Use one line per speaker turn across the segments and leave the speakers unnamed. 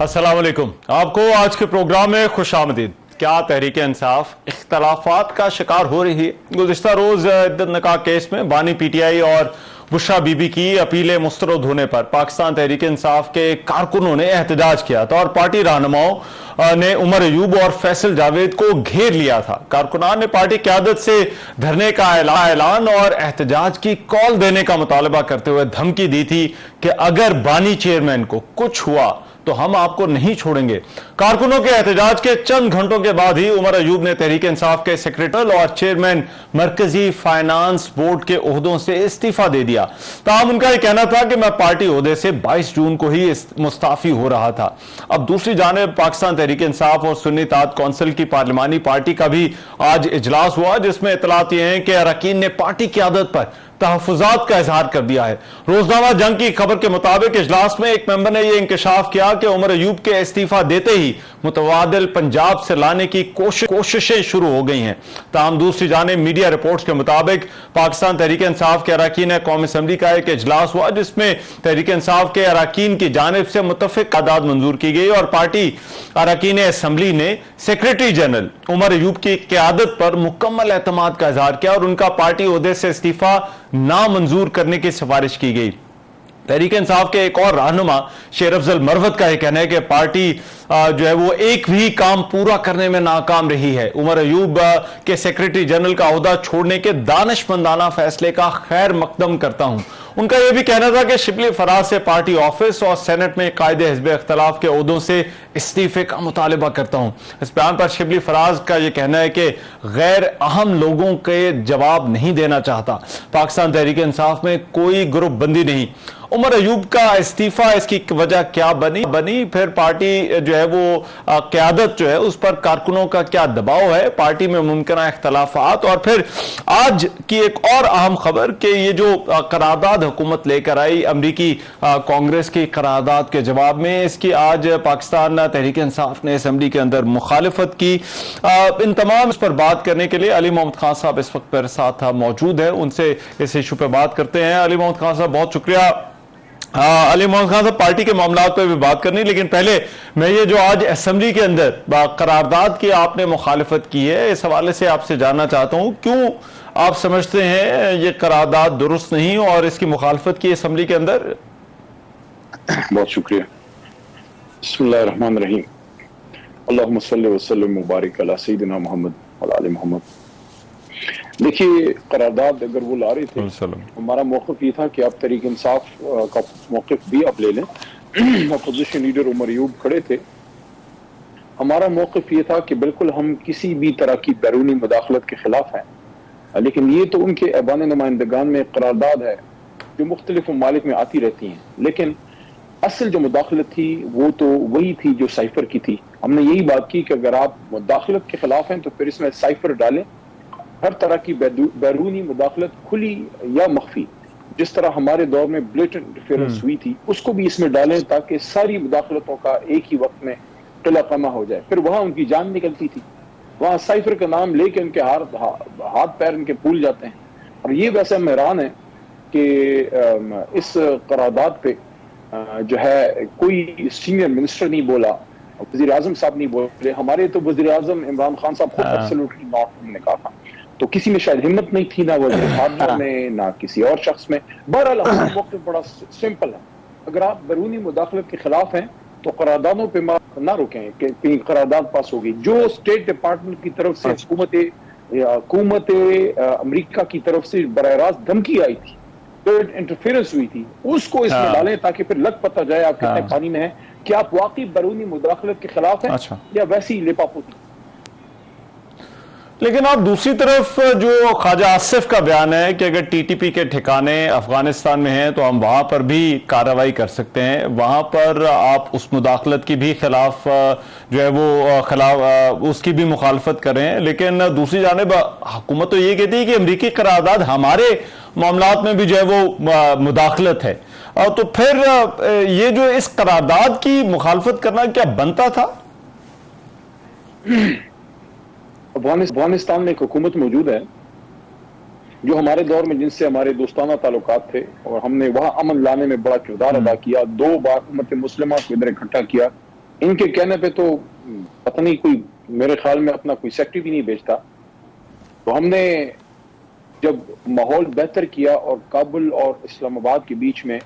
अस्सलाम वालेकुम। आपको आज के प्रोग्राम में खुशामदीद। क्या तहरीक इंसाफ इख्तलाफात का शिकार हो रही है? गुज़िश्ता रोज इद्दत निकाह केस में बानी पीटीआई और बुशरा बीबी की अपीलें मुस्तरद होने पर पाकिस्तान तहरीक इंसाफ के कारकुनों ने एहतजाज किया था और पार्टी रहनुमाओं ने उमर अयूब और फैसल जावेद को घेर लिया था। कारकुनान ने पार्टी क़यादत से धरने का ऐलान और एहतजाज की कॉल देने का मुतालबा करते हुए धमकी दी थी कि अगर बानी चेयरमैन को कुछ हुआ तो हम आपको नहीं छोड़ेंगे। कारकुनों के एहतजाज के चंद घंटों के बाद ही उमर अयूब ने तहरीक इंसाफ के सेक्रेटरी और चेयरमैन मरकजी फाइनेंस बोर्ड के ओहदों से इस्तीफा दे दिया। ताहम उनका यह कहना था कि मैं पार्टी ओहदे से 22 जून को ही मुस्ताफी हो रहा था। अब दूसरी जानिब पाकिस्तान तहरीक इंसाफ और सुन्नी इत्तेहाद कौंसिल की पार्लिमानी पार्टी का भी आज इजलास हुआ, जिसमें इतलात यह है कि अरकान ने पार्टी क़यादत पर तहफ़्फ़ुज़ात का इजहार कर दिया है। रोजनामा जंग की खबर के मुताबिक इजलास में एक मेंबर ने यह इंकशाफ किया कि उमर अयूब के इस्तीफा देते ही मुतवादिल पंजाब से लाने की कोशिशें शुरू हो गई हैं। ताहम दूसरी जानिब मीडिया रिपोर्ट्स के मुताबिक पाकिस्तान तहरीक इंसाफ के अरकान कौमी असम्बली का एक इजलास हुआ, जिसमें तहरीक इंसाफ के अरकान की जानिब से मुत्तफ़िक़ तादाद मंजूर की गई और पार्टी अरकान असम्बली ने सेक्रेटरी जनरल उमर अयूब की क़यादत पर मुकम्मल एतमाद का इजहार किया और उनका पार्टी ओहदे से इस्तीफा नामंजूर करने की सिफारिश की गई। तहरीक इंसाफ के एक और रहनुमा शेर अफजल मरवत का यह कहना है कि पार्टी जो है वो एक भी काम पूरा करने में नाकाम रही है। उमर अयूब के सेक्रेटरी जनरल का ओहदा छोड़ने के दानिशमंदाना फैसले का खैर मकदम करता हूं। उनका यह भी कहना था कि शिबली फराज से पार्टी ऑफिस और सेनेट में कायदे हिज़्ब इख्तिलाफ के ओहदों से इस्तीफे का मुतालिबा करता हूं। इस बयान पर शिबली फराज का यह कहना है कि गैर अहम लोगों के जवाब नहीं देना चाहता। पाकिस्तान तहरीक इंसाफ में कोई ग्रुप बंदी नहीं। उमर अयूब का इस्तीफा, इसकी वजह क्या बनी फिर पार्टी जो है वो क़यादत जो है उस पर कारकुनों का क्या दबाव है, पार्टी में मुमकिन इख्तलाफात, और फिर आज की एक और अहम खबर कि ये जो करारदाद हुकूमत लेकर आई अमरीकी कांग्रेस की करारदाद के जवाब में, इसकी आज पाकिस्तान तहरीक इंसाफ ने असम्बली के अंदर मुखालिफत की। इन तमाम इस पर बात करने के लिए अली मोहम्मद खान साहब इस वक्त मेरे साथ मौजूद है, उनसे इस इशू पर बात करते हैं। अली मोहम्मद खान साहब बहुत शुक्रिया। अली मोहम्मद खान साहब, पार्टी के मामला पर भी बात करनी, लेकिन पहले मैं ये जो आज असम्बली के अंदर करारदाद की आपने मुखालिफत की है, इस हवाले से आपसे जानना चाहता हूँ क्यों आप समझते हैं ये करारदाद दुरुस्त नहीं और इसकी मुखालिफत की असम्बली के अंदर?
बहुत शुक्रिया। बिस्मिल्लाहिर्रहमानिर्रहीम। अल्लाहुम्मा सल्लि व सल्लिम मुबारिक अला सय्यिदिना मोहम्मद व अला आलि मोहम्मद। देखिए, करारदाद अगर वो ला रहे थे, हमारा मौक़िफ़ ये था कि आप तहरीक इंसाफ का मौक़िफ़ भी आप ले लें। अपोजिशन लीडर उमर अयूब खड़े थे। हमारा मौक़िफ़ ये था कि बिल्कुल हम किसी भी तरह की बैरूनी मुदाखलत के खिलाफ हैं, लेकिन ये तो उनके ऐवान नुमाइंदगान में करारदाद है जो मुख्तलिफ ममालिक में आती रहती हैं, लेकिन असल जो मुदाखलत थी वो तो वही थी जो साइफर की थी। हमने यही बात की कि अगर आप मुदाखलत के खिलाफ हैं तो फिर इसमें साइफर डालें। हर तरह की बैरूनी मुदाखलत, खुली या मख्फी, जिस तरह हमारे दौर में ब्लेटेंट इंटरफेरेंस हुई थी, उसको भी इसमें डालें ताकि सारी मुदाखलतों का एक ही वक्त में टिलाकमा हो जाए। फिर वहां उनकी जान निकलती थी, वहां साइफर का नाम लेके उनके हाथ पैर उनके फूल जाते हैं। और ये वैसे हम हैरान है कि इस करारदाद पे जो है कोई सीनियर मिनिस्टर नहीं बोला, वज़ीर आज़म साहब नहीं बोले। हमारे तो वज़ीर आज़म इमरान खान साहब खुद एब्सोल्युटली नॉट ने कहा था, तो किसी में शायद हिम्मत नहीं थी, ना वज़ीर खारजा में ना किसी और शख्स में। बहरहाल हमारा मौक़िफ़ बड़ा सिंपल है, अगर आप बैरूनी मुदाखलत के खिलाफ हैं तो करारदादों पे ना रुकें कि कहीं करारदाद पास होगी। जो स्टेट डिपार्टमेंट की तरफ से हुकूमत अमेरिका की तरफ से बराह रास्त धमकी आई थी, इंटरफेरेंस हुई थी, उसको इसमें डालें ताकि फिर लग पता जाए आप कितने पानी में हैं, कि आप वाकई बैरूनी मुदाखलत के खिलाफ हैं या वैसी लेपापोती।
लेकिन आप दूसरी तरफ जो ख्वाजा आसिफ का बयान है कि अगर टीटीपी के ठिकाने अफगानिस्तान में हैं तो हम वहां पर भी कार्रवाई कर सकते हैं, वहां पर आप उस मुदाखलत की भी खिलाफ जो है वो उसकी भी मुखालफत करें। लेकिन दूसरी जानिब हुकूमत तो ये कहती है कि अमरीकी करारदाद हमारे मामलात में भी जो है वो मुदाखलत है, तो फिर ये जो इस करारदाद की मुखालफत करना क्या बनता था?
अफगानिस्तान में एक हुकूमत मौजूद है जो हमारे दौर में, जिनसे हमारे दोस्ताना ताल्लुकात थे और हमने वहां अमन लाने में बड़ा किरदार अदा किया। 2 बार उम्मत मुस्लिमा को इधर इकट्ठा किया, इनके कहने पे तो पता नहीं, कोई मेरे ख्याल में अपना कोई सेक्टर भी नहीं बेचता। तो हमने जब माहौल बेहतर किया और काबुल और इस्लामाबाद के बीच में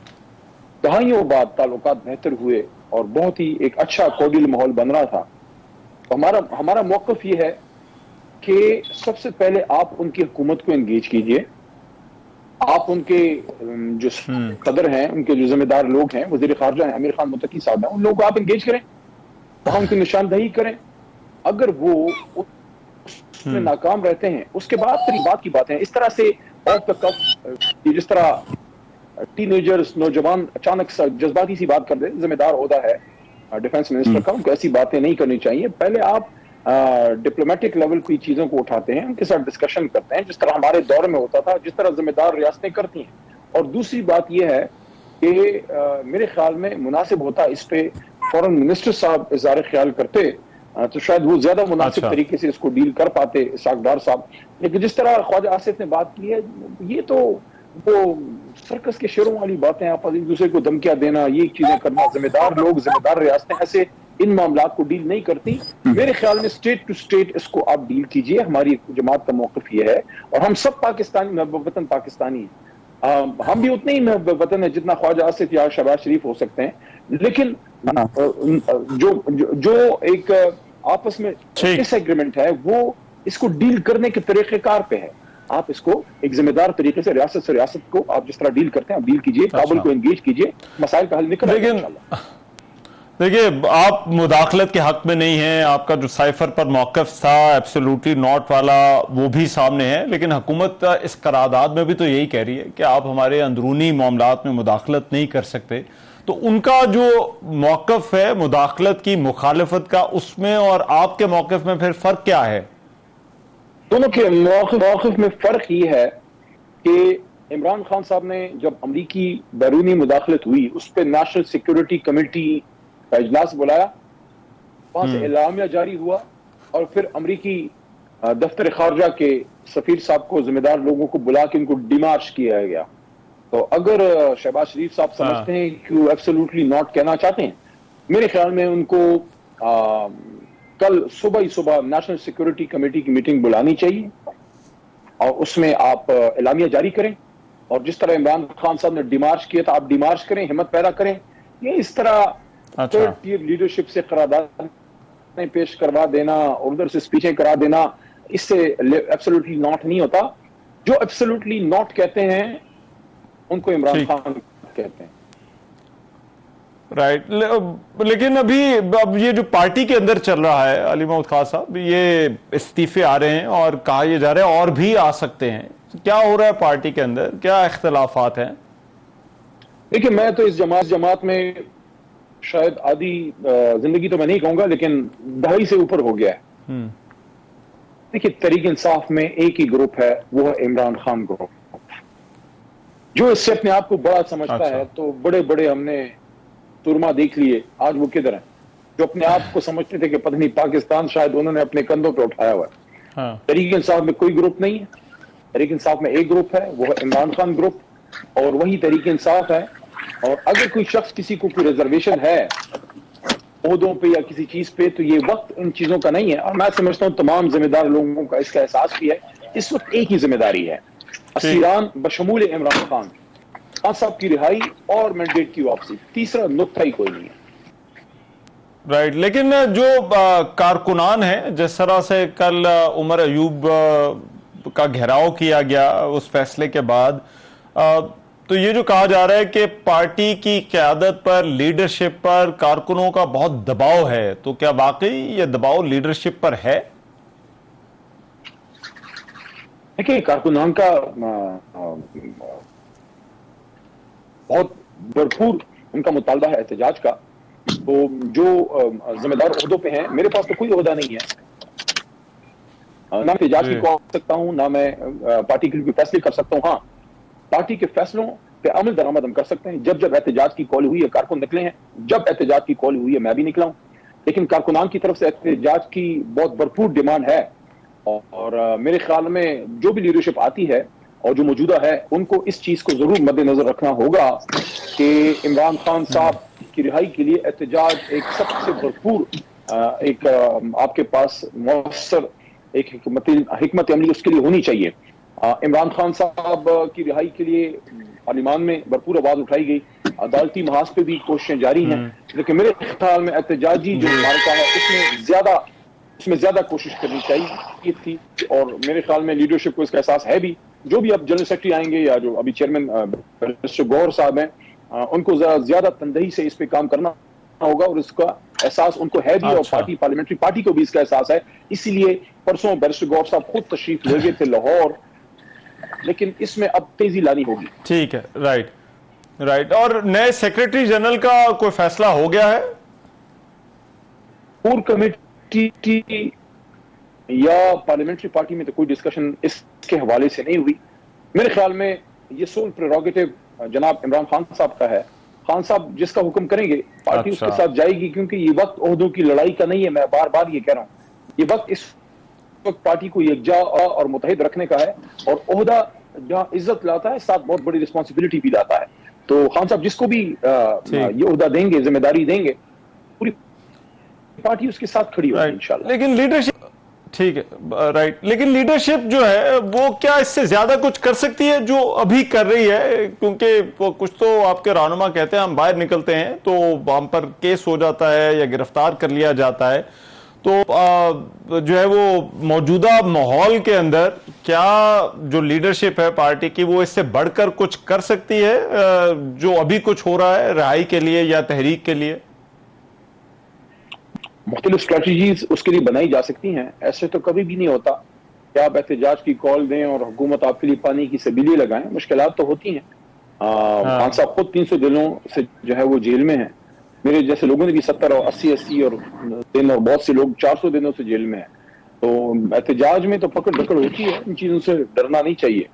दहाइयों बाद ताल्लुकात बेहतर हुए और बहुत ही एक अच्छा कोर्डियल माहौल बन रहा था, तो हमारा मौक़िफ़ ये है कि सबसे पहले आप उनकी हुकूमत को एंगेज कीजिए, आप उनके जो सदर हैं, उनके जो जिम्मेदार लोग हैं, वज़ीर ख़ारजा हैं आमिर खान मुत्तकी साहब हैं, उन लोगों को आप एंगेज करें, वहां उनकी निशानदही करें। अगर वो उसमें नाकाम रहते हैं, उसके बाद फिर बात की बात है। इस तरह से ऑफ द कफ जिस तरह टीनेजर्स, नौजवान अचानक जज्बाती सी बात कर दे, जिम्मेदार ओहदा है डिफेंस मिनिस्टर का, उनको ऐसी बातें नहीं करनी चाहिए। पहले आप डिप्लोमेटिक लेवल की चीजों को उठाते हैं, उनके साथ डिस्कशन करते हैं, जिस तरह हमारे दौर में होता था, जिस तरह जिम्मेदार रियासतें करती हैं। और दूसरी बात यह है कि मेरे ख्याल में मुनासिब होता इस पे फॉरेन मिनिस्टर साहब इज़हार ख्याल करते, तो शायद वो ज्यादा मुनासिब तरीके से इसको डील कर पाते, इसाकदार साहब। लेकिन जिस तरह ख्वाजा आसिफ ने बात की है, ये तो वो सर्कस के शेरों वाली बातें, आप एक दूसरे को धमकियां देना, ये चीजें करना, जिम्मेदार लोग, जिम्मेदार रियासतें ऐसे इन मामलात को डील नहीं करती। मेरे ख्याल में स्टेट टू स्टेट इसको आप डील कीजिए। हमारी जमात का मौक़िफ़ ये है, और हम सब पाकिस्तानी, महबूब वतन पाकिस्तानी हैं, हम भी उतने ही महबूब वतन है जितना ख्वाजा आसिफ या शहबाज शरीफ हो सकते हैं। लेकिन जो एक आपस में डिसएग्रीमेंट है, वो इसको डील करने के तरीक़ेकार पे है। आप इसको एक जिम्मेदार तरीके से रियासत को आप जिस तरह डील करते हैं, आप डील कीजिए, काबुल को एंगेज कीजिए, मसाइल का हल निकल आएगा इंशाल्लाह।
देखिए, आप मुदाखलत के हक में नहीं हैं, आपका जो साइफर पर मौक़िफ़ था एब्सोल्युटली नॉट वाला, वो भी सामने है। लेकिन हुकूमत इस करारदाद में भी तो यही कह रही है कि आप हमारे अंदरूनी मामलात में मुदाखलत नहीं कर सकते। तो उनका जो मौक़िफ़ है मुदाखलत की, मुखालफत का, उसमें और आपके मौक़िफ़ में फिर फ़र्क क्या है?
दोनों के मौक़िफ़ में फ़र्क ये है कि इमरान खान साहब ने जब अमरीकी बैरूनी मुदाखलत हुई, उस पर नेशनल सिक्योरिटी कमेटी का इजलास बुलाया, वहां से एलामिया जारी हुआ, और फिर अमरीकी दफ्तर खारजा के सफीर साहब को, जिम्मेदार लोगों को बुला के उनको डिमार्च किया गया। तो अगर शहबाज शरीफ साहब समझते हैं कि वो एब्सोल्युटली नॉट कहना चाहते हैं, मेरे ख्याल में उनको कल सुबह ही सुबह नेशनल सिक्योरिटी कमेटी की मीटिंग बुलानी चाहिए, और उसमें आप एलामिया जारी करें, और जिस तरह इमरान खान साहब ने डिमार्च किया था, आप डिमार्च करें, हिम्मत पैदा करें। ये इस तरह थर्ड टियर लीडरशिप से करारदाद पेश करवा देना और उधर से स्पीचें करा देना, इससे एब्सोल्युटली नॉट नहीं होता। जो एब्सोल्युटली नॉट कहते हैं उनको इमरान खान कहते हैं।
राइट। लेकिन अब ये जो पार्टी के अंदर चल रहा है अली महमूद खान साहब, ये इस्तीफे आ रहे हैं और कहा यह जा रहा है और भी आ सकते हैं। क्या हो रहा है पार्टी के अंदर, क्या इख्तलाफात हैं?
देखिए, मैं तो इस जमात में शायद आधी जिंदगी तो मैं नहीं कहूंगा, लेकिन दहाई से ऊपर हो गया है। देखिए, तहरीक इंसाफ में एक ही ग्रुप है, वो है इमरान खान ग्रुप। जो इससे अपने आप को बड़ा समझता है, तो बड़े बड़े हमने तुरमा देख लिए, आज वो किधर है? जो अपने आप को समझते थे कि पता नहीं पाकिस्तान शायद उन्होंने अपने कंधों पे उठाया हुआ है। तहरीक इंसाफ में कोई ग्रुप नहीं है, तहरीक इंसाफ में एक ग्रुप है, वो है इमरान खान ग्रुप, और वही तहरीक इंसाफ है। और अगर कोई शख्स किसी को कोई रिजर्वेशन है ओहदों पे या किसी चीज पे, तो ये वक्त इन चीजों का नहीं है। और मैं समझता हूँ तमाम जिम्मेदार लोगों का इसका एहसास भी है। इस वक्त एक ही जिम्मेदारी है, असीरान बशमूल इमरान खान साहब की रिहाई और मैंडेट की वापसी, तीसरा नुक्ता ही कोई नहीं है।
राइट। लेकिन जो कारकुनान है, जिस तरह से कल उमर अयूब का घेराव किया गया उस फैसले के बाद, तो ये जो कहा जा रहा है कि पार्टी की क़यादत पर, लीडरशिप पर कारकुनों का बहुत दबाव है, तो क्या वाकई ये दबाव लीडरशिप पर है?
देखिए, कारकुनान का बहुत भरपूर उनका मुतालबा है एहतजाज का। तो जो जिम्मेदार ओहदों पे हैं, मेरे पास तो कोई ओहदा नहीं है, ना एहतजाज की कॉल कर सकता हूँ, ना मैं पार्टी के लिए फैसले कर सकता हूँ। हाँ, पार्टी के फैसलों पे अमल दरामद हम कर सकते हैं। जब एहतजाज की कॉल हुई है, कारकुन निकले हैं, जब एहतजाज की कॉल हुई है मैं भी निकला हूँ। लेकिन कारकुनान की तरफ से एहतजाज की बहुत भरपूर डिमांड है, और मेरे ख्याल में जो भी लीडरशिप आती है और जो मौजूदा है, उनको इस चीज को जरूर मद्देनजर रखना होगा कि इमरान खान साहब की रिहाई के लिए एहतजाज एक सबसे भरपूर एक आपके पास मौसर एक हिकमत अमली उसके लिए होनी चाहिए। इमरान खान साहब की रिहाई के लिए पार्लियामान में भरपूर आवाज उठाई गई, अदालती महाज पे भी कोशिशें जारी हैं, लेकिन मेरे ख्याल में एहतजाजी जो मार्का है उसमें ज्यादा कोशिश करनी चाहिए थी, और मेरे ख्याल में लीडरशिप को इसका एहसास है भी। जो भी अब जनरल सेक्रेटरी आएंगे या जो अभी चेयरमैन बैरिस्टर गौहर साहब हैं, उनको ज्यादा तंदही से इस पे काम करना होगा, और इसका एहसास उनको है भी।
अच्छा।
और पार्लियामेंट्री पार्टी को भी इसका एहसास है, इसीलिए परसों बैरिस्टर गौहर साहब खुद तशरीफ ले गए थे लाहौर, लेकिन इसमें अब तेजी लानी होगी।
ठीक है, राइट। और नए सेक्रेटरी जनरल का कोई फैसला हो गया है?
कोर कमेटी या पार्लियामेंट्री पार्टी में तो कोई डिस्कशन इसके हवाले से नहीं हुई। मेरे ख्याल में ये सोल प्रेरोगेटिव जनाब इमरान खान साहब का है। खान साहब जिसका हुक्म करेंगे पार्टी उसके साथ जाएगी, क्योंकि ये वक्त ओहदों की लड़ाई का नहीं है। मैं बार बार ये कह रहा हूं, ये वक्त इस वक्त पार्टी को यकजा और मुतहिद रखने का है, और ओहदा जहां इज्जत लाता है साथ बहुत बड़ी रिस्पॉन्सिबिलिटी भी लाता है। तो खान साहब जिसको भी ये ओहदा देंगे, जिम्मेदारी देंगे, पूरी पार्टी उसके साथ खड़ी होगी इंशाल्लाह।
लेकिन लीडरशिप, ठीक है, राइट, लेकिन लीडरशिप जो है वो क्या इससे ज्यादा कुछ कर सकती है जो अभी कर रही है? क्योंकि कुछ तो आपके रहनुमा कहते हैं हम बाहर निकलते हैं तो हम पर केस हो जाता है या गिरफ्तार कर लिया जाता है, तो जो है वो मौजूदा माहौल के अंदर क्या जो लीडरशिप है पार्टी की वो इससे बढ़कर कुछ कर सकती है जो अभी कुछ हो रहा है रिहाई के लिए या तहरीक के लिए?
मुख्तलिफ स्ट्रेटजीज उसके लिए बनाई जा सकती हैं। ऐसे तो कभी भी नहीं होता कि आप एहतजाज की कॉल दें और हुकूमत आपके लिए पानी की सबीली लगाएं। मुश्किलात तो होती हैं। खान साहब खुद 300 दिनों से जो है वो जेल में हैं। मेरे जैसे लोगों ने भी 70 और 80 और दिन, और बहुत से लोग 400 दिनों से जेल में हैं। तो एहतजाज में तो पकड़ धकड़ होती है, इन चीजों से डरना नहीं चाहिए।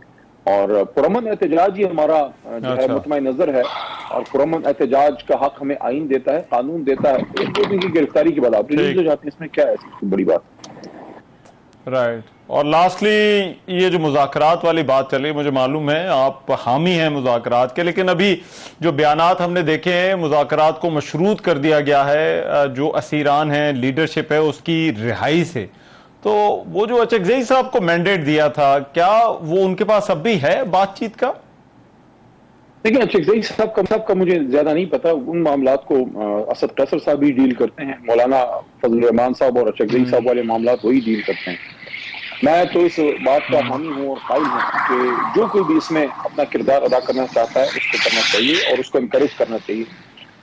और पुरअमन एहतजाज ही हमारा जो है मुतमई नजर है, और पुरअमन एहतजाज का हक हमें आइन देता है, कानून देता है। एक लोगों की गिरफ्तारी के बाद आप रिलीज हो जाते हैं, इसमें क्या है बड़ी बात?
राइट। और लास्टली ये जो मुज़ाकरात वाली बात चली, मुझे मालूम है आप हामी हैं मुज़ाकरात के, लेकिन अभी जो बयानात हमने देखे हैं मुज़ाकरात को मशरूत कर दिया गया है जो असीरान हैं, लीडरशिप है उसकी रिहाई से। तो वो जो अचकज़ई साहब को मैंडेट दिया था, क्या वो उनके पास अब भी है बातचीत का?
देखिए, अचकज़ई साहब का मुझे ज्यादा नहीं पता। उन मामलात को असद कैसर साहब ही डील करते हैं। मौलाना फजल रहमान साहब और अचकज़ई साहब वाले मामलात वही डील करते हैं। मैं तो इस बात का हामी हूँ और कायल हूँ कि जो कोई भी इसमें अपना किरदार अदा करना चाहता है उसको करना चाहिए और उसको इनकरेज करना चाहिए।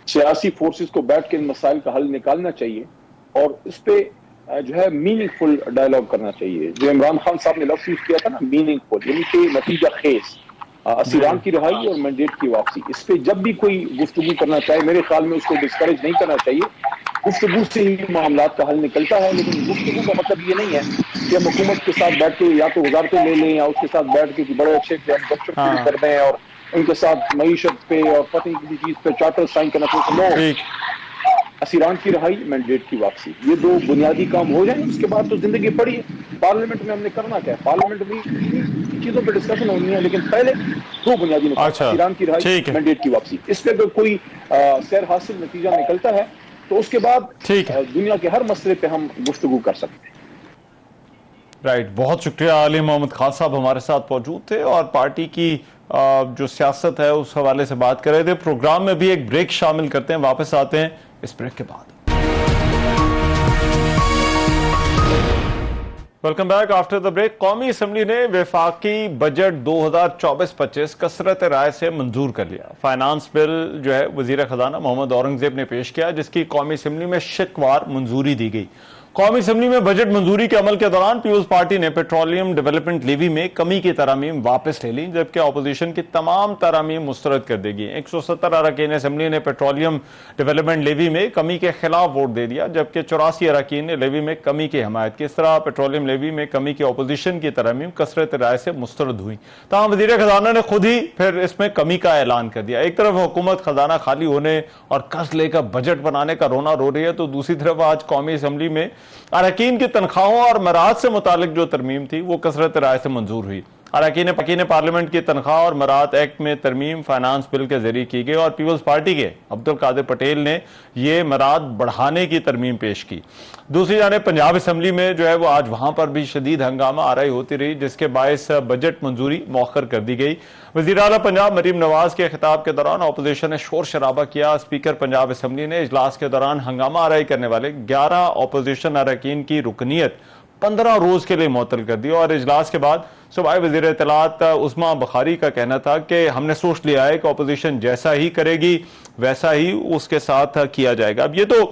सियासी फोर्सेस को बैठ के इन मसाइल का हल निकालना चाहिए, और इस पे जो है मीनिंगफुल डायलॉग करना चाहिए। जो इमरान खान साहब ने लफ्ज़ यूज किया था ना, मीनिंगफुल, यानी कि नतीजा खेज, असीरान की रिहाई और मैंडेट की वापसी, इस पे जब भी कोई गुफ्तगू करना चाहे मेरे ख्याल में उसको डिस्करेज नहीं करना चाहिए। गुफ्तगू से ही मामलात का हल निकलता है, लेकिन गुफ्तगू का मतलब ये नहीं है कि हम हुकूमत के साथ बैठ के या तो वजारतें ले लें या उसके साथ बैठ के बड़े अच्छे से हम गपशप शुरू कर दें और उनके साथ मईशत पे और पता नहीं किसी चीज पे चार्टर साइन करना चाहिए। असीरान की रिहाई, मैंडेट की वापसी, ये दो बुनियादी काम हो जाए, उसके बाद तो जिंदगी पड़ी है। पार्लियामेंट में हमने करना क्या है? पार्लियामेंट में चीजों पे डिस्कशन होनी है, लेकिन पहले दो बुनियादी असीरान की रिहाई, मैंडेट की वापसी, इस पे अगर कोई सैर हासिल नतीजा निकलता है तो उसके बाद दुनिया के हर मसले पे हम गुफ्तगू कर सकते हैं।
राइट, बहुत शुक्रिया। आली मोहम्मद खान साहब हमारे साथ मौजूद थे और पार्टी की जो सियासत है उस हवाले से बात कर रहे थे। प्रोग्राम में भी एक ब्रेक शामिल करते हैं, वापस आते हैं इस ब्रेक के बाद। Welcome back after the break. कौमी असम्बली ने वफाकी बजट 2024-25 कसरत राय से मंजूर कर लिया। फाइनेंस बिल जो है वजीर खजाना मोहम्मद औरंगजेब ने पेश किया, जिसकी कौमी असम्बली में शक्वार मंजूरी दी गई। कौमी असम्बली में बजट मंजूरी के अमल के दौरान पीपुल्स पार्टी ने पेट्रोलियम डेवलपमेंट लेवी में कमी की तरामीम वापस ले ली, जबकि अपोजिशन की तमाम तरामीम मुस्तरद कर दी गई। 170 अरकान असम्बली ने पेट्रोलियम डेवलपमेंट लेवी में कमी के खिलाफ वोट दे दिया, जबकि 84 अरकान ने लेवी में कमी की हमायत की। इस तरह पेट्रोलियम लेवी में कमी की अपोजिशन की तरामीम कसरत राय से मुस्तरद हुई। तमाम वजीर खजाना ने खुद ही फिर इसमें कमी का ऐलान कर दिया। एक तरफ हुकूमत खजाना खाली होने और कर्ज लेकर बजट बनाने का रोना रो रही है, तो दूसरी तरफ आज कौमी असम्बली में अरकान की तनख्वाहों और मराहत से मुतालिक जो तरमीम थी वो कसरत राय से मंजूर हुई। अरकान पार्लियामेंट की तनख्वाह और मरात एक्ट में तरमीम फाइनेंस बिल के जरिए की गई और पीपल्स पार्टी के अब्दुल कादिर पटेल ने यह मरात बढ़ाने की तरमीम पेश की। दूसरी जानिब पंजाब असम्बली में जो है वो आज वहां पर भी शदीद हंगामा आराई होती रही, जिसके बायस बजट मंजूरी मौखर कर दी गई। वज़ीर आला पंजाब मरीम नवाज के खिताब के दौरान अपोजिशन ने शोर शराबा किया। स्पीकर पंजाब असम्बली ने इजलास के दौरान हंगामा आराई करने वाले 11 अपोजिशन अरकान की रुकनीत 15 रोज के लिए मुअत्तल कर दी और इजलास के बाद सूबाई वज़ीर इत्तलात उस्मा बुखारी का कहना था कि हमने सोच लिया है कि अपोजिशन जैसा ही करेगी वैसा ही उसके साथ किया जाएगा। अब ये तो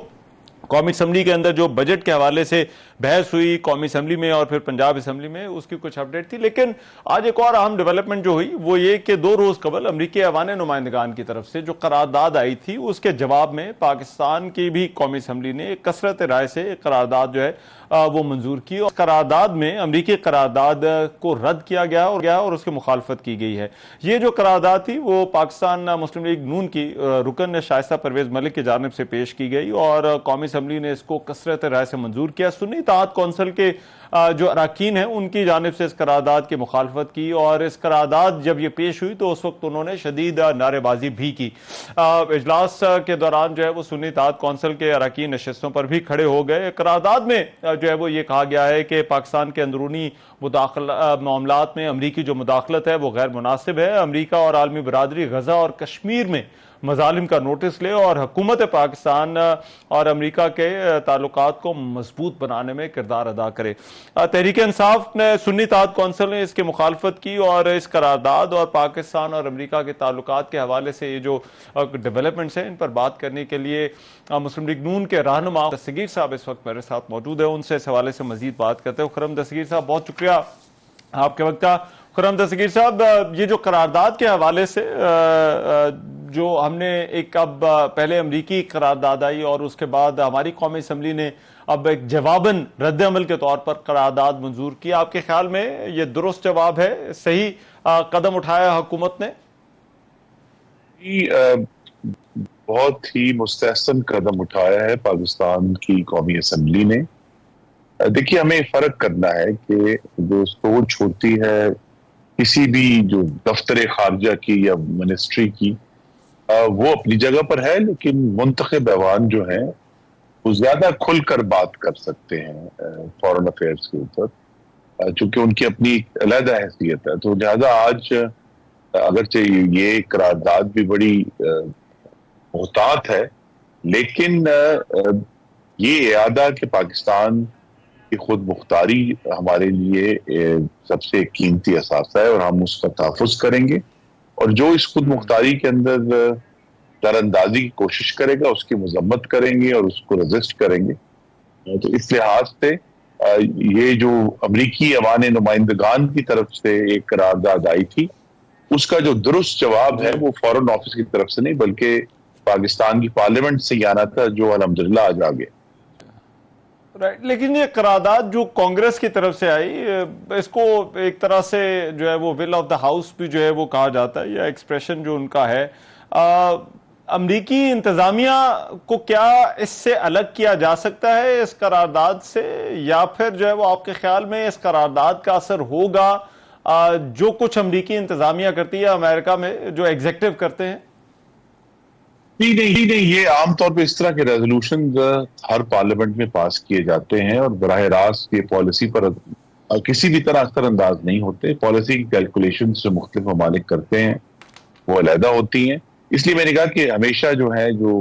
कौमी असम्बली के अंदर जो बजट के हवाले से बहस हुई कौमी असम्बली में और फिर पंजाब असम्बली में, उसकी कुछ अपडेट थी। लेकिन आज एक और अहम डेवलपमेंट जो हुई वो ये कि 2 रोज कबल अमरीकी अवान नुमाइंदगान की तरफ से जो करारदाद आई थी उसके जवाब में पाकिस्तान की भी कौमी असम्बली ने कसरत राय से एक करारदाद जो है वो मंजूर की और करारदाद में अमरीकी करारदाद को रद्द किया गया और उसकी मुखालफत की गई है। ये जो करारदाद थी वो पाकिस्तान मुस्लिम लीग नून की रुकन शाइस्ता परवेज मलिक की जानिब से पेश की गई और कौमी असम्बली ने इसको कसरत राय से मंजूर किया। सुन्नी इत्तेहाद कौंसिल के जो अरकान हैं उनकी जानिब से इस करारदाद की मुखालफत की और इस करारदाद जब ये पेश हुई तो उस वक्त उन्होंने शदीद नारेबाजी भी की। इजलास के दौरान जो है वो सुन्नी इत्तेहाद कौंसिल के अरकान नशिस्तों पर भी खड़े हो गए। करारदाद में जो है वो ये कहा गया है कि पाकिस्तान के अंदरूनी मामलात में अमरीकी जो मुदाखलत है वो गैर मुनासिब है। अमरीका और आलमी बरादरी गजा और कश्मीर में मजालिम का नोटिस ले और हुकूमत पाकिस्तान और अमरीका के ताल्लुकात को मजबूत बनाने में किरदार अदा करे। तहरीक इंसाफ ने सुन्नी इत्तेहाद कौंसिल ने इसकी मुखालफत की और इस करारदाद और पाकिस्तान और अमरीका के ताल्लुकात के हवाले से ये जो डेवलपमेंट्स हैं इन पर बात करने के लिए मुस्लिम लीग नून के रहनुमा दस्तगीर साहब इस वक्त मेरे साथ मौजूद है। उनसे इस हवाले से मजीद बात करते हैं। खुर्रम दस्तगीर साहब, बहुत शुक्रिया आपके वक्त का। खुर्रम दस्तगीर साहब, ये जो करारदाद के हवाले से जो हमने एक अब पहले अमरीकी करारदाद आई और उसके बाद हमारी कौमी असम्बली ने अब एक जवाबन रद्द अमल के तौर पर करारदाद मंजूर की, आपके ख्याल में ये दुरुस्त जवाब है, सही कदम उठाया हुकूमत ने?
बहुत ही मुस्तहसन कदम उठाया है पाकिस्तान की कौमी असम्बली ने। देखिए, हमें फर्क करना है कि जो सोच होती है किसी भी जो दफ्तर खारजा की या मिनिस्ट्री की, वो अपनी जगह पर है, लेकिन मुंतखब ऐवान जो है वो ज्यादा खुलकर बात कर सकते हैं फॉरेन अफेयर्स के ऊपर, चूंकि उनकी अपनी अलग हैसियत है। तो लिहाजा आज अगरचे ये करारदाद भी बड़ी मोहतात है, लेकिन ये इरादा कि पाकिस्तान की खुद मुख्तारी हमारे लिए सबसे कीमती असासा है और हम उसका तहफ़्फ़ुज़ करेंगे और जो इस खुद मुख्तारी के अंदर दरअंदाजी की कोशिश करेगा उसकी मजम्मत करेंगे और उसको रजिस्ट करेंगे। तो इस लिहाज से ये जो अमरीकी अवान नुमाइंदगान की तरफ से एक करारदाद आई थी उसका जो दुरुस्त जवाब है वो फॉरेन ऑफिस की तरफ से नहीं बल्कि पाकिस्तान की पार्लियामेंट से आना था, जो अल्हम्दुलिल्लाह आज आ गया।
राइट, लेकिन ये करारदाद जो कांग्रेस की तरफ से आई, इसको एक तरह से जो है वो विल ऑफ द हाउस भी जो है वो कहा जाता है या एक्सप्रेशन जो उनका है। अमरीकी इंतजामिया को क्या इससे अलग किया जा सकता है इस करारदाद से, या फिर जो है वो आपके ख्याल में इस करारदाद का असर होगा जो कुछ अमरीकी इंतजामिया करती है अमेरिका में जो एग्जीक्यूटिव करते हैं?
नहीं, ये आमतौर पे इस तरह के रेजोल्यूशन हर पार्लियामेंट में पास किए जाते हैं और बराह रास्त ये पॉलिसी पर किसी भी तरह असरअंदाज नहीं होते। पॉलिसी की कैलकुलेशन जो मुख्तलिफ ममालिक करते हैं वो अलहदा होती हैं। इसलिए मैंने कहा कि हमेशा जो है जो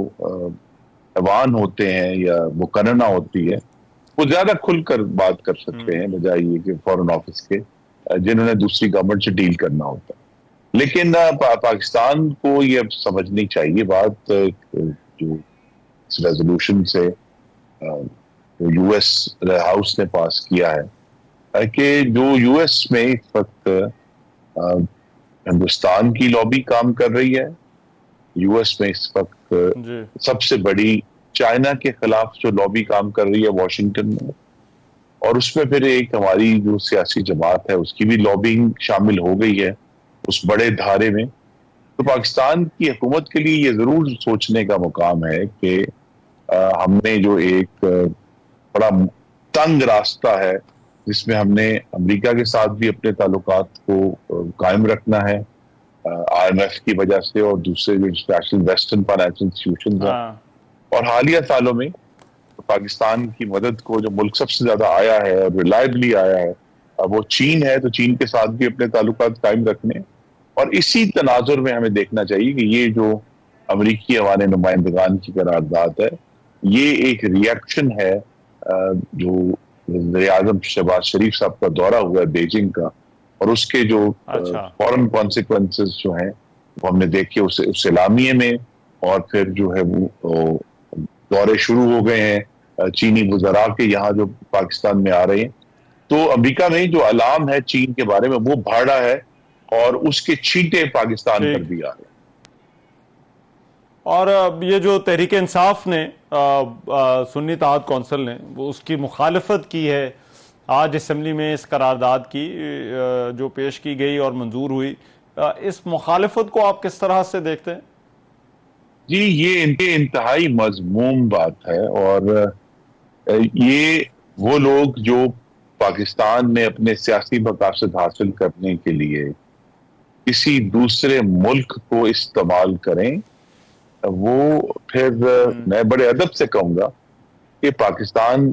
ऐवान होते हैं या मुकर्रना होती है वो ज्यादा खुलकर बात कर सकते हैं बजाय ये कि फॉरेन ऑफिस के जिन्होंने दूसरी गवर्नमेंट से डील करना होता है। लेकिन पाकिस्तान को ये अब समझनी चाहिए बात जो इस रेजोल्यूशन से यूएस हाउस ने पास किया है कि जो यूएस में इस वक्त हिंदुस्तान की लॉबी काम कर रही है। यूएस में इस वक्त सबसे बड़ी चाइना के खिलाफ जो लॉबी काम कर रही है वॉशिंगटन में, और उसमें फिर एक हमारी जो सियासी जमात है उसकी भी लॉबिंग शामिल हो गई है उस बड़े धारे में। तो पाकिस्तान की हुकूमत के लिए ये जरूर सोचने का मुकाम है कि हमने जो एक बड़ा तंग रास्ता है जिसमें हमने अमेरिका के साथ भी अपने ताल्लुकात को कायम रखना है IMF की वजह से और दूसरे जो इंटरनेशनल वेस्टर्न फाइनेंशियल इंस्टीट्यूशन हैं। और हालिया सालों में पाकिस्तान की मदद को जो मुल्क सबसे ज्यादा आया है और रिलायबली आया है वो चीन है, तो चीन के साथ भी अपने ताल्लुकात कायम रखने और इसी तनाजुर में हमें देखना चाहिए कि ये जो अमरीकी अवान नुमाइंदगान की करारदाद है ये एक रिएक्शन है जो वज़ीर-ए-आज़म शहबाज शरीफ साहब का दौरा हुआ है बीजिंग का और उसके जो फॉरेन कॉन्सिक्वेंसेस जो हैं वो हमने देखे उस एलामिये में और फिर जो है वो दौरे शुरू हो गए हैं चीनी वज़रा के यहाँ जो पाकिस्तान में आ रहे हैं। तो अमेरिका में जो अलार्म है चीन के बारे में वो भाड़ा है और उसके छींटे पाकिस्तान पर भी आ रहे हैं।
और ये जो तहरीक इंसाफ ने सुन्नी इत्तेहाद कौंसिल ने वो उसकी मुखालफत की है आज असेंबली में इस करारदाद की जो पेश की गई और मंजूर हुई, इस मुखालफत को आप किस तरह से देखते हैं?
जी ये इंतहाई मज़मूम बात है और ये वो लोग जो पाकिस्तान में अपने सियासी मकासद हासिल करने के लिए किसी दूसरे मुल्क को इस्तेमाल करें वो फिर मैं बड़े अदब से कहूंगा कि पाकिस्तान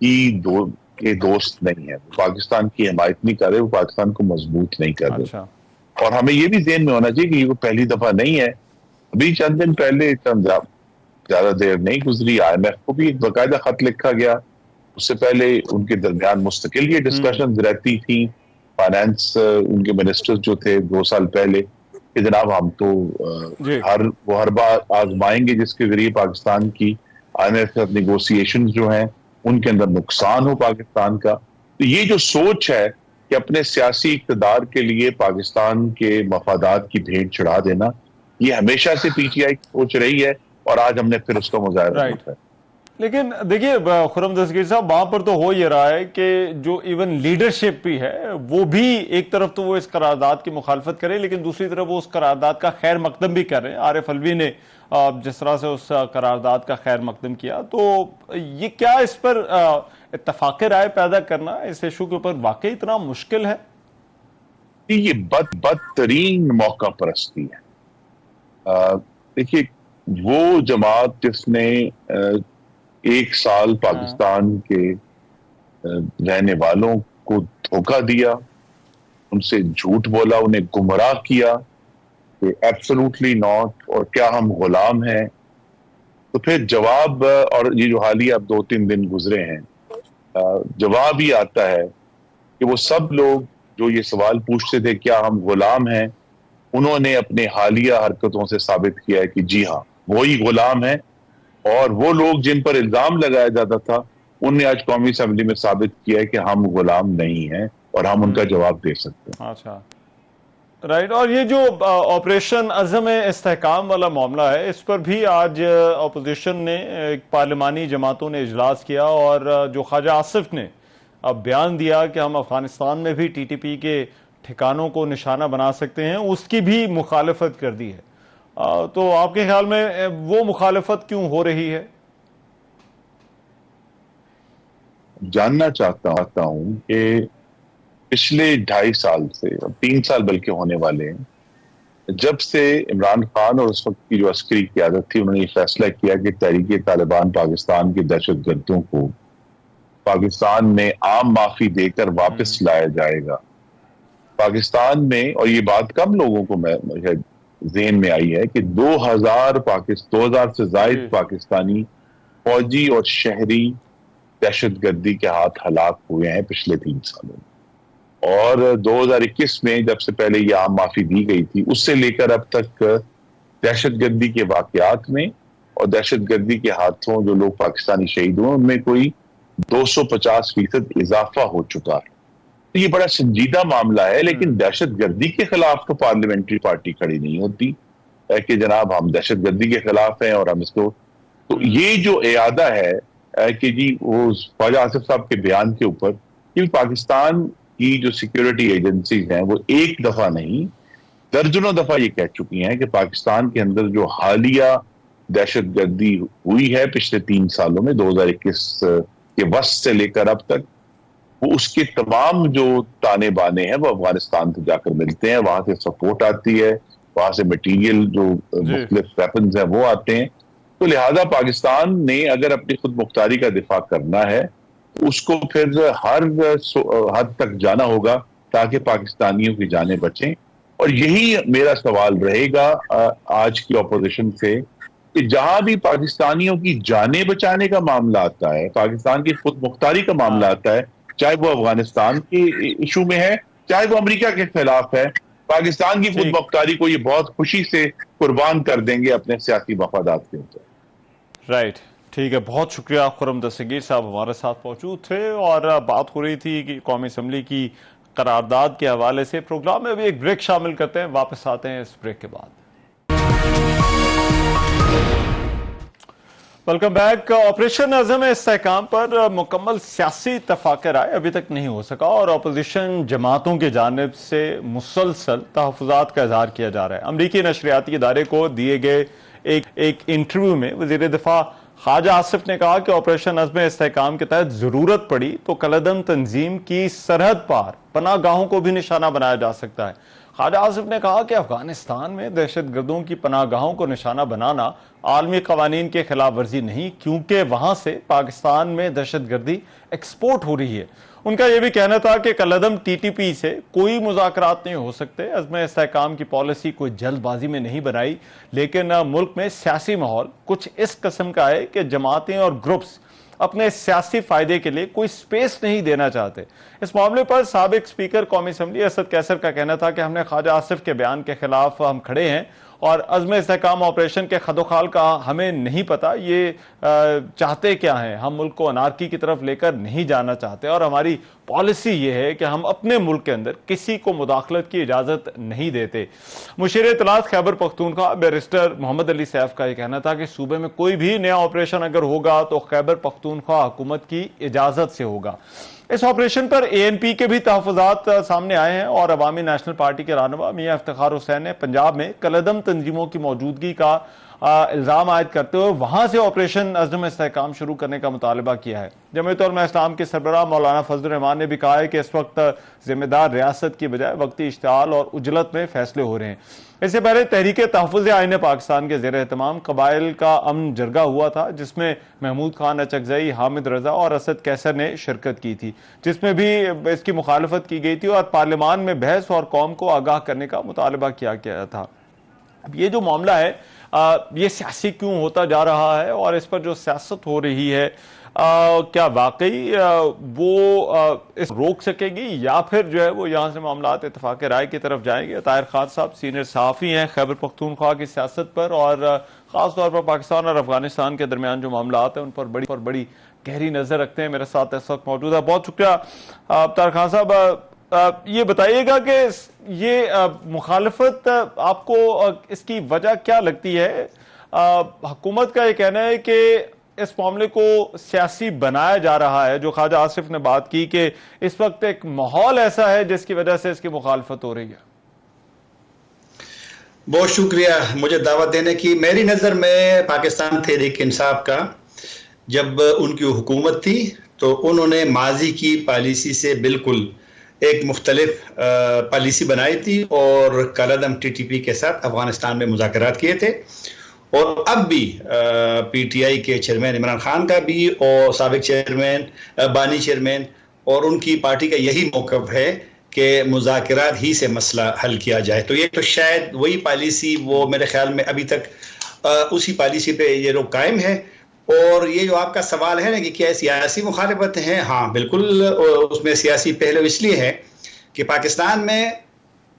के दोस्त नहीं है, पाकिस्तान की हिमायत नहीं कर रहे, वो पाकिस्तान को मजबूत नहीं कर रहे। और हमें ये भी ज़हन में होना चाहिए कि ये पहली दफा नहीं है। अभी चंद दिन पहले ज्यादा देर नहीं गुजरी IMF को भी एक बाकायदा खत लिखा गया, उससे पहले उनके दरमियान मुस्तकिल ये डिस्कशन रहती थी। फाइनेंस उनके मिनिस्टर्स जो थे 2 साल पहले कि जनाब हम तो हर बार आजमाएंगे जिसके जरिए पाकिस्तान की IMF के साथ नेगोशिएशन जो हैं उनके अंदर नुकसान हो पाकिस्तान का। तो ये जो सोच है कि अपने सियासी इक़्तिदार के लिए पाकिस्तान के मफादात की भेंट चढ़ा देना, ये हमेशा से PTI सोच रही है और आज हमने फिर उसका मुजाहरा किया है।
लेकिन देखिए खुर्रम दस्तगीर साहब, वहां पर तो हो ये रहा है कि जो इवन लीडरशिप भी है वो भी एक तरफ तो वो इस करारदाद की मुखालफत करे लेकिन दूसरी तरफ वो उस करारदाद का खैर मकदम भी कर रहे हैं। आरिफ अलवी ने जिस तरह से उस करारदाद का खैर मकदम किया, तो ये क्या इस पर इत्तफाक राय पैदा करना इस इशू के ऊपर वाकई इतना मुश्किल है?
ये बदतरीन मौका परस्ती है। देखिए वो जमात जिसने 1 साल पाकिस्तान के रहने वालों को धोखा दिया, उनसे झूठ बोला, उन्हें गुमराह किया कि एब्सोल्युटली नॉट और क्या हम गुलाम हैं, तो फिर जवाब, और ये जो हालिया अब 2-3 दिन गुजरे हैं, जवाब ही आता है कि वो सब लोग जो ये सवाल पूछते थे क्या हम गुलाम हैं, उन्होंने अपने हालिया हरकतों से साबित किया है कि जी हाँ वो ही गुलाम है। और वो लोग जिन पर इल्जाम लगाया जाता था उनने आज कौमी असेंबली में साबित किया है कि हम गुलाम नहीं हैं और हम उनका जवाब दे सकते हैं।
अच्छा, राइट। और ये जो ऑपरेशन अज़म इस्तेहकाम वाला मामला है, इस पर भी आज अपोजिशन ने, पार्लिमानी जमातों ने इजलास किया और जो ख्वाजा आसिफ ने अब बयान दिया कि हम अफगानिस्तान में भी TTP के ठिकानों को निशाना बना सकते हैं, उसकी भी मुखालफत कर दी है। तो आपके ख्याल में वो मुखालफत क्यों हो रही है?
जानना चाहता हूं कि पिछले 2.5 साल से, 3 साल बल्कि होने वाले हैं, जब से इमरान खान और उस वक्त की जो अस्करी क़यादत थी उन्होंने ये फैसला किया कि तहरीक तालिबान पाकिस्तान के दहशतगर्दों को पाकिस्तान में आम माफी देकर वापस लाया जाएगा। पाकिस्तान में, और ये बात कम लोगों को ज़हन में आई है कि 2000 से जायद पाकिस्तानी फौजी और शहरी दहशतगर्दी के हाथ हलाक हुए हैं पिछले 3 सालों में। और 2021 में जब से पहले ये आम माफी दी गई थी, उससे लेकर अब तक दहशतगर्दी के वाकयात में और दहशतगर्दी के हाथों जो लोग पाकिस्तानी शहीद हुए उनमें कोई 250% इजाफा हो चुका है। तो ये बड़ा संजीदा मामला है, लेकिन दहशतगर्दी के खिलाफ तो पार्लियामेंट्री पार्टी खड़ी नहीं होती कि जनाब हम दहशतगर्दी के खिलाफ हैं और हम इसको, तो ये जो इरादा है कि जी वो ख्वाजा आसिफ साहब के बयान के ऊपर, कि पाकिस्तान की जो सिक्योरिटी एजेंसीज हैं वो एक दफा नहीं दर्जनों दफा ये कह चुकी हैं कि पाकिस्तान के अंदर जो हालिया दहशतगर्दी हुई है पिछले 3 सालों में 2021 के वस्त से लेकर अब तक, वो उसके तमाम जो ताने बाने हैं वो अफगानिस्तान से जाकर मिलते हैं, वहां से सपोर्ट आती है, वहां से मटीरियल जो मुख्तलिफ वेपन्स हैं वो आते हैं। तो लिहाजा पाकिस्तान ने अगर अपनी खुद मुख्तारी का दिफा करना है तो उसको फिर हर हद तक जाना होगा ताकि पाकिस्तानियों की जानें बचें। और यही मेरा सवाल रहेगा आज की अपोजिशन से कि जहां भी पाकिस्तानियों की जानें बचाने का मामला आता है, पाकिस्तान की खुद मुख्तारी का मामला आता है, चाहे वो अफगानिस्तान के इशू में है, चाहे वो अमेरिका के खिलाफ है, पाकिस्तान की खुद मुख्तारी को ये बहुत खुशी से कुर्बान कर देंगे अपने सियासी मफादात के ऊपर।
राइट, ठीक है, बहुत शुक्रिया। खुर्रम दस्तगीर साहब हमारे साथ मौजूद थे और बात हो रही थी कि कौमी असम्बली की करारदाद के हवाले से। प्रोग्राम में अभी एक ब्रेक शामिल करते हैं, वापस आते हैं इस ब्रेक के बाद। Welcome back. ऑपरेशन अज़म इस्तेहकाम पर मुकम्मल सियासी इत्तफाक़ राय अभी तक नहीं हो सका और अपोजिशन जमातों की जानिब से मुसलसल तहफ़्फ़ुज़ात का इज़हार किया जा रहा है। अमरीकी नशरियाती इदारे को दिए गए एक इंटरव्यू में वज़ीर दिफा ख्वाजा आसिफ ने कहा कि ऑपरेशन अज़म इस्तेहकाम के तहत ज़रूरत पड़ी तो कलदम तंजीम की सरहद पार पनाहगाहों को भी निशाना बनाया जा सकता है। ख्वाजा आसिफ ने कहा कि अफगानिस्तान में दहशत गर्दों की पनाहगाहों को निशाना बनाना आलमी कवानीन के खिलाफ वर्जी नहीं, क्योंकि वहां से पाकिस्तान में दहशत गर्दी एक्सपोर्ट हो रही है। उनका यह भी कहना था कि कलदम TTP से कोई मुज़ाकरात नहीं हो सकते। अज़्म इस्तेहकाम की पॉलिसी कोई जल्दबाजी में नहीं बनाई, लेकिन मुल्क में सियासी माहौल कुछ इस किस्म का है कि जमातें और ग्रुप्स अपने सियासी फायदे के लिए कोई स्पेस नहीं देना चाहते। इस मामले पर साबिक स्पीकर कौमी असम्बली असद कैसर का कहना था कि हमने ख्वाजा आसिफ के बयान के खिलाफ हम खड़े हैं और अज़्म इस्तेहकाम ऑपरेशन के खदोखाल का हमें नहीं पता ये चाहते क्या हैं। हम मुल्क को अनारकी की तरफ लेकर नहीं जाना चाहते और हमारी पॉलिसी ये है कि हम अपने मुल्क के अंदर किसी को मुदाखलत की इजाज़त नहीं देते। मुशीर इत्तलात खैबर पख्तूनख्वा बैरिस्टर मोहम्मद अली सैफ का यह कहना था कि सूबे में कोई भी नया ऑपरेशन अगर होगा तो खैबर पख्तूनख्वा हुकूमत की इजाज़त से होगा। इस ऑपरेशन पर ANP के भी तहफ़्फ़ुज़ात सामने आए हैं और अवामी नेशनल पार्टी के रहनुमा मियां इफ्तिखार हुसैन ने पंजाब में कलदम तंजीमों की मौजूदगी का इल्ज़ाम आयद करते हुए वहां से ऑपरेशन अज़म इस्तेहकाम शुरू करने का मुतालबा किया है। जमीयत उलमा इस्लाम के सरबराह मौलाना फजल रहमान ने भी कहा है कि इस वक्त जिम्मेदार रियासत की बजाय वक्ती इश्तिआल और उजलत में फैसले हो रहे हैं। इससे पहले तहरीक तहफ़्फ़ुज़ आईन पाकिस्तान के ज़ेर एहतमाम कबाइल का अमन जरगा हुआ था, जिसमें महमूद खान अचकज़ई, हामिद रजा और असद कैसर ने शिरकत की थी, जिसमें भी इसकी मुखालफत की गई थी और पार्लियामान में बहस और कौम को आगाह करने का मुतालबा किया गया था। अब ये जो मामला है ये सियासी क्यों होता जा रहा है और इस पर जो सियासत हो रही है क्या वाकई वो इस रोक सकेगी या फिर जो है वो यहाँ से मामलात इत्तफाक़ राय की तरफ जाएंगे। ताहिर खान साहब सीनियर सहाफ़ी हैं खैबर पख्तूनख्वा की सियासत पर और ख़ास तौर पर पाकिस्तान और अफगानिस्तान के दरमियान जो मामलात हैं उन पर बड़ी गहरी नज़र रखते हैं। मेरे साथ इस वक्त मौजूद है। बहुत शुक्रिया ताहिर खान साहब। ये बताइएगा कि ये मुखालफत आपको इसकी वजह क्या लगती है? हुकूमत का ये कहना है कि इस मामले को सियासी बनाया जा रहा है। जो ख्वाजा आसिफ ने बात की कि इस वक्त एक माहौल ऐसा है जिसकी वजह से इसकी मुखालफत हो रही है।
बहुत शुक्रिया मुझे दावत देने की। मेरी नज़र में पाकिस्तान तहरीक इंसाफ का जब उनकी हुकूमत थी तो उन्होंने माजी की पॉलिसी से बिल्कुल एक मुख्तलिफ पॉलिसी बनाई थी और कलदम TTP के साथ अफगानिस्तान में मुज़ाकरात किए थे। और अब भी PTI के चेयरमैन इमरान खान का भी और साबिक चेयरमैन बानी चेयरमैन और उनकी पार्टी का यही मौक़िफ़ है कि मुज़ाकरात ही से मसला हल किया जाए। तो ये तो शायद वही पॉलिसी वो मेरे ख्याल में अभी तक उसी पॉलिसी पे ये लोग कायम है। और ये जो आपका सवाल है ना कि क्या सियासी मुखालिफत है, हाँ बिल्कुल उसमें सियासी पहलू इसलिए है कि पाकिस्तान में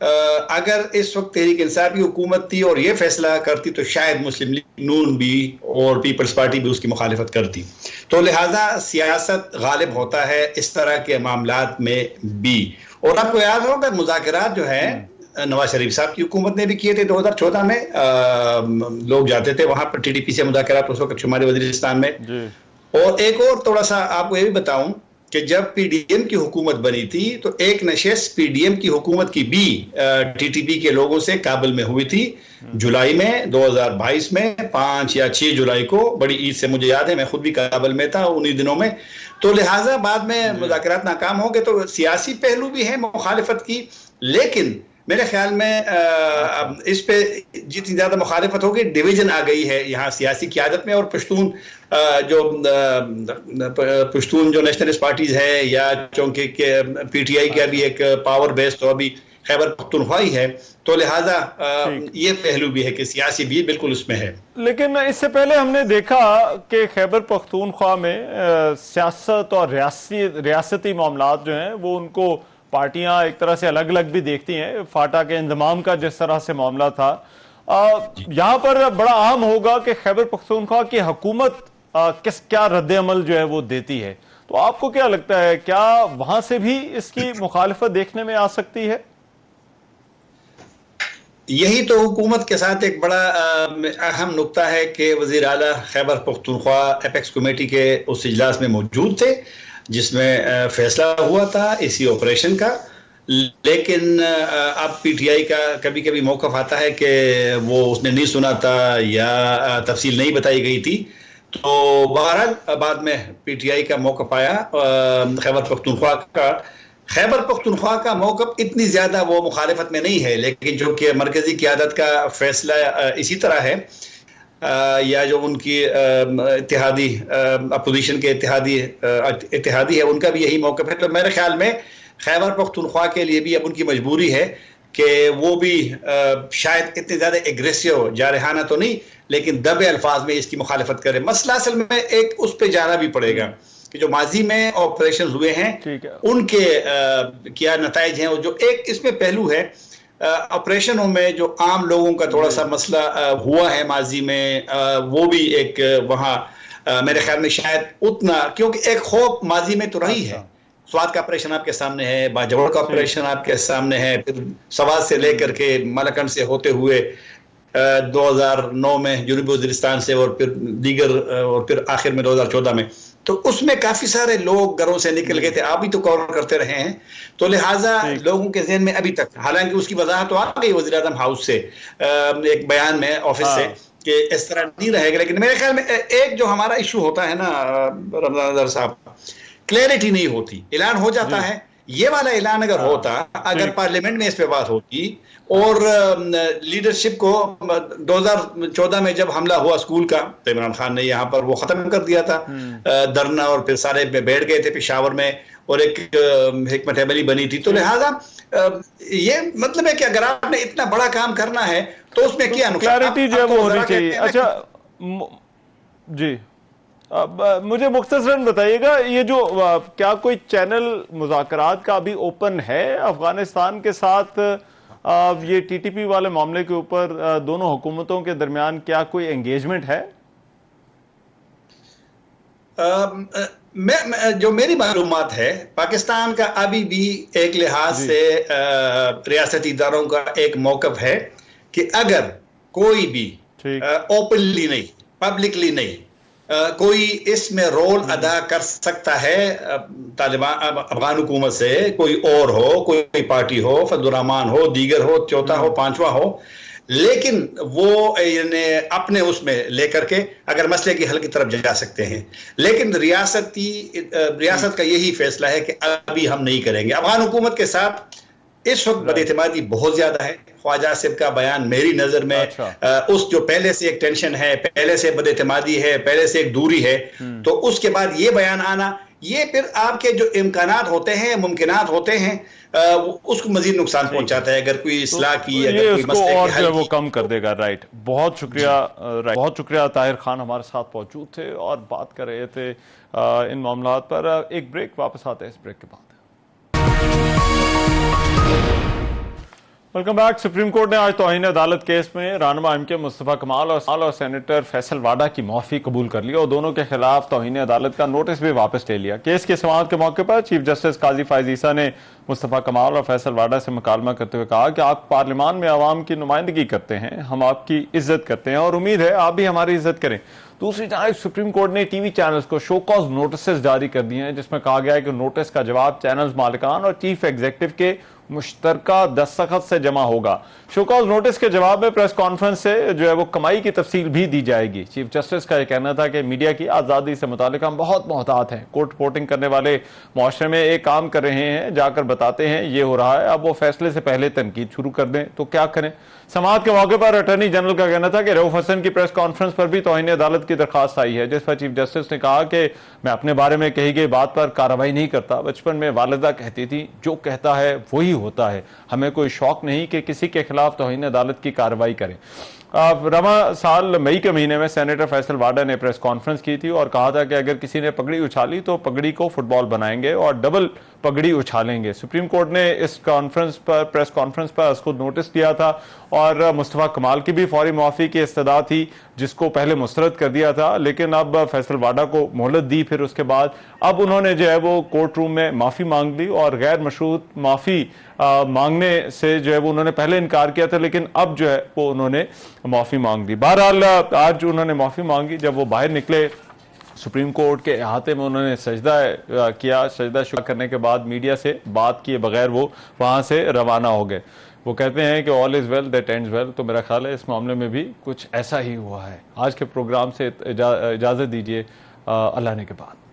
अगर इस वक्त तहरीक इंसाफ की हुकूमत थी और ये फैसला करती तो शायद मुस्लिम लीग नून भी और पीपल्स पार्टी भी उसकी मुखालिफत करती। तो लिहाजा सियासत गालिब होता है इस तरह के मामलात में भी। और आपको याद होगा मुज़ाकरात जो है नवाज शरीफ साहब की हुकूमत ने भी किए थे 2014 में। लोग जाते थे वहां पर TTP से मुज़ाकरात उस वक्त शुमाली वज़ीरिस्तान में। और एक और थोड़ा सा आपको ये भी बताऊं कि जब पीडीएम की हुकूमत बनी थी तो एक नशिस्त पीडीएम की हुकूमत की भी टीटीपी के लोगों से काबुल में हुई थी जुलाई में 2022 में 5 या 6 जुलाई को, बड़ी ईद से मुझे याद है, मैं खुद भी काबुल में था उन्हीं दिनों में। तो लिहाजा बाद में मुज़ाकरात नाकाम हो गए। तो सियासी पहलू भी है मुखालिफत की, लेकिन मेरे ख्याल में इस पे जितनी ज्यादा मुखालिफत होगी डिवीजन आ गई है यहाँ सियासी क़यादत में। और पश्तून जो नेशनलिस्ट पार्टीज है या चूंकि पीटीआई का भी एक पावर बेस तो अभी खैबर पख्तूनख्वा ही है, तो लिहाजा ये पहलू भी है कि सियासी भी बिल्कुल उसमें है।
लेकिन इससे पहले हमने देखा कि खैबर पख्तूनख्वा में सियासत और रियासती मामलात जो हैं वो उनको पार्टियां एक तरह से अलग अलग भी देखती हैं। फाटा के इंजमाम का जिस तरह से मामला था, यहाँ पर बड़ा अहम होगा कि खैबर पख्तूनख्वा की हुकूमत क्या रद्द-ए-अमल जो है वो देती है। तो आपको क्या लगता है, क्या वहां से भी इसकी मुखालिफत देखने में आ सकती है?
यही तो हुकूमत के साथ एक बड़ा अहम नुक्ता है कि वज़ीर आला खैबर पख्तूनख्वा एपेक्स कमेटी के उस इजलास में मौजूद थे जिसमें फैसला हुआ था इसी ऑपरेशन का। लेकिन अब पीटीआई का कभी कभी मौक़िफ़ आता है कि वो उसने नहीं सुना था या तफसील नहीं बताई गई थी। तो बहरहाल बाद में पीटीआई का मौक़िफ़ आया खैबर पख्तूनख्वा का। खैबर पख्तूनख्वा का मौक़िफ़ इतनी ज़्यादा वो मुखालिफत में नहीं है, लेकिन जो कि मरकज़ी क़यादत का फैसला इसी तरह है या जो उनकी इत्तेहादी अपोजिशन के इत्तेहादी है उनका भी यही मौक़िफ़ है। तो मेरे ख्याल में खैबर पख्तूनख्वा के लिए भी अब उनकी मजबूरी है कि वो भी शायद इतने ज़्यादा एग्रेसिव जारहाना तो नहीं लेकिन दबे अल्फाज में इसकी मुखालिफत करे। मसला असल में एक उस पर जाना भी पड़ेगा कि जो माजी में ऑपरेशन हुए हैं उनके क्या नताइज हैं। और जो एक इसमें पहलू है ऑपरेशनों में जो आम लोगों का थोड़ा सा मसला हुआ है माजी में, वो भी एक वहाँ मेरे ख्याल में शायद उतना, क्योंकि एक खौफ माजी में तो रही है। स्वाद का ऑपरेशन आपके सामने है, बाजवड़ का ऑपरेशन आपके सामने है, फिर सवाद से लेकर के मलकन से होते हुए 2009 में जनूबी वज़ीरिस्तान से और फिर दीगर और फिर आखिर में 2014 में, तो उसमें काफी सारे लोग घरों से निकल गए थे। आप भी तो कवर करते रहे हैं, तो लिहाजा लोगों के ज़हन में अभी तक, हालांकि उसकी वजाहत तो आ गई वज़ीर आज़म हाउस से एक बयान में ऑफिस से कि इस तरह नहीं रहेगा। लेकिन मेरे ख्याल में एक जो हमारा इशू होता है ना रमजान साहब, क्लैरिटी नहीं होती। ऐलान हो जाता है, ये वाला ऐलान अगर होता, अगर पार्लियामेंट में इस पे बात होती और लीडरशिप को 2014 में जब हमला हुआ स्कूल का, तो इमरान खान ने यहाँ पर वो खत्म कर दिया था धरना, और फिर सारे बैठ गए थे पेशावर में और एक हिकमत अमली बनी थी। तो लिहाजा ये मतलब है कि अगर आपने इतना बड़ा काम करना है तो उसमें क्या
क्लैरिटी जो है वो होनी चाहिए। अच्छा जी, अब मुझे मुख्तसरन बताइएगा, ये जो क्या कोई चैनल मुज़ाकरात का अभी ओपन है अफगानिस्तान के साथ? ये टीटीपी वाले मामले के ऊपर दोनों हुकूमतों के दरमियान क्या कोई एंगेजमेंट है?
जो मेरी मालूमात है, पाकिस्तान का अभी भी एक लिहाज से रियासती इदारों का एक मौक़िफ़ है कि अगर कोई भी ओपनली नहीं, पब्लिकली नहीं, कोई इसमें रोल अदा कर सकता है तालिबान अफगान हुकूमत से, कोई और हो, कोई पार्टी हो, फजलुर्रहमान हो, दीगर हो, चौथा हो, पांचवा हो, लेकिन वो अपने उसमें लेकर के अगर मसले की हल की तरफ जा सकते हैं। लेकिन रियासत का यही फैसला है कि अभी हम नहीं करेंगे। अफगान हुकूमत के साथ इस वक्त बदएतमादी बहुत ज्यादा है। ख्वाजा साहब का बयान मेरी नजर में उस जो पहले से एक टेंशन है, पहले से बदएतमादी है, पहले से एक दूरी है, तो उसके बाद ये बयान आना, ये फिर आपके जो इम्कानात होते हैं, मुमकिनात होते हैं, उसको मजीद नुकसान पहुंचाता है। अगर कोई इस्लाह की, अगर कोई मसले की हल
वो कम कर देगा। राइट, बहुत शुक्रिया। बहुत शुक्रिया। ताहिर खान हमारे साथ मौजूद थे और बात कर रहे थे इन मामलात पर। एक ब्रेक, वापस आते हैं इस ब्रेक के बाद। Welcome back. सुप्रीम कोर्ट ने आज तौहीन अदालत केस में रहनुमा एमके मुस्तफा कमाल और सेनेटर फैसल वाडा की माफी कबूल कर ली और दोनों के खिलाफ तौहीन अदालत का नोटिस भी वापस ले लिया। केस की समाअत के मौके पर चीफ जस्टिस काजी फायज ईसा ने मुस्तफा कमाल और फैसल वाडा से मुकालमा करते हुए कहा कि आप पार्लियामान में आवाम की नुमाइंदगी करते हैं, हम आपकी इज्जत करते हैं और उम्मीद है आप भी हमारी इज्जत करें। दूसरी जानब सुप्रीम कोर्ट ने टीवी चैनल्स को शो कॉज नोटिस जारी कर दिए हैं, जिसमें कहा गया है कि नोटिस का जवाब चैनल्स मालिकान और चीफ एग्जीक्यूटिव के मुश्तरका दस्तखत से जमा होगा। शो कॉज नोटिस के जवाब में प्रेस कॉन्फ्रेंस से जो है वो कमाई की तफसील भी दी जाएगी। चीफ जस्टिस का यह कहना था कि मीडिया की आज़ादी से मुतालिक हम बहुत मोहतात हैं। कोर्ट रिपोर्टिंग करने वाले मुआशरे में एक काम कर रहे हैं, जाकर बताते हैं ये हो रहा है, अब वो फैसले से पहले तनकीद शुरू कर दें तो क्या करें। समाअत के मौके पर अटॉर्नी जनरल का कहना था कि रऊफ हसन की प्रेस कॉन्फ्रेंस पर भी तौहीन अदालत की दरखास्त आई है, जिस पर चीफ जस्टिस ने कहा कि मैं अपने बारे में कही गई बात पर कार्रवाई नहीं करता। बचपन में वालिदा कहती थी जो कहता है वही होता है, हमें कोई शौक नहीं कि किसी के खिलाफ तौहीन अदालत की कार्रवाई करें। रवा साल मई के महीने में सेनेटर फैसल वाडा ने प्रेस कॉन्फ्रेंस की थी और कहा था कि अगर किसी ने पगड़ी उछाली तो पगड़ी को फुटबॉल बनाएंगे और डबल पगड़ी उछालेंगे। सुप्रीम कोर्ट ने इस प्रेस कॉन्फ्रेंस पर उसको नोटिस दिया था और मुस्तफा कमाल की भी फौरी माफी की इस्तदा थी, जिसको पहले मुस्तरद कर दिया था, लेकिन अब फैसल वाडा को मोहलत दी। फिर उसके बाद अब उन्होंने जो है वो कोर्ट रूम में माफी मांग ली और गैर मशरूत माफी मांगने से जो है वो उन्होंने पहले इनकार किया था, लेकिन अब जो है वो उन्होंने माफी मांग ली। बहरहाल आज उन्होंने माफी मांगी। जब वो बाहर निकले सुप्रीम कोर्ट के अहाते में उन्होंने सजदा किया। सजदा शुरू करने के बाद मीडिया से बात किए बगैर वो वहां से रवाना हो गए। वो कहते हैं कि all is well that ends well, तो मेरा ख्याल है इस मामले में भी कुछ ऐसा ही हुआ है। आज के प्रोग्राम से इजाजत दीजिए, अल्लाह ने के बाद।